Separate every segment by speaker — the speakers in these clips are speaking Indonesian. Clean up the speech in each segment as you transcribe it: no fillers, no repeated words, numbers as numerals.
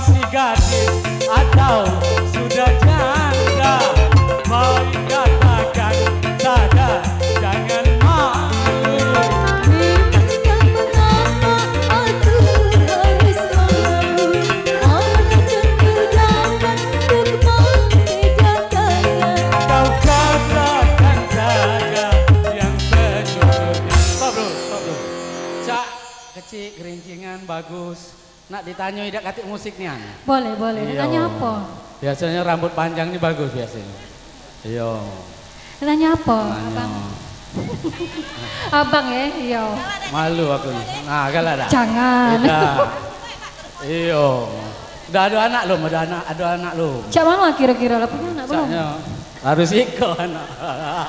Speaker 1: masih gadis atau sudah janda, mari katakan saja, jangan malu.
Speaker 2: Memangkan mengapa aku harus malu? Mana tentu dapat untuk membedakannya.
Speaker 1: Kau katakan saja yang sejujurnya. Stop dulu. Cak, kecil, gerincingan, bagus. Nak ditanya tidak katik musiknya?
Speaker 2: Boleh.
Speaker 1: Iya.
Speaker 2: Nanya apa?
Speaker 1: Biasanya rambut panjang ini bagus biasanya. Iya.
Speaker 2: Nanya apa?
Speaker 1: Nanya.
Speaker 2: Abang ya? Iya.
Speaker 1: Malu aku nih. Nah, galak dah.
Speaker 2: Jangan.
Speaker 1: Tidak. Iya. Udah ada anak lo, ada anak lo.
Speaker 2: Cak mana kira-kira lah punya anak belum?
Speaker 1: Caknya harus ikut anak.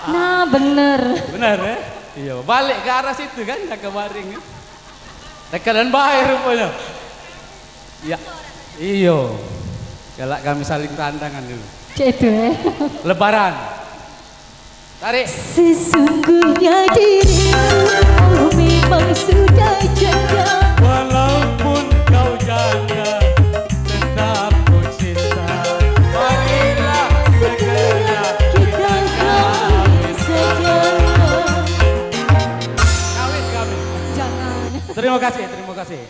Speaker 2: Nah bener.
Speaker 1: Benar ya? Iya. Balik ke arah situ kan, jaga baring. Tekanan baik rupanya. Ya, iyo. Galak kami saling tantangan dulu.
Speaker 2: Cak itu ya.
Speaker 1: Lebaran. Tarik.
Speaker 2: Sesungguhnya dirimu memang sudah janda.
Speaker 1: Walaupun kau janda, tetap ku cinta. Marilah segera kita kawin saja. Kawin.
Speaker 2: Jangan.
Speaker 1: Terima kasih.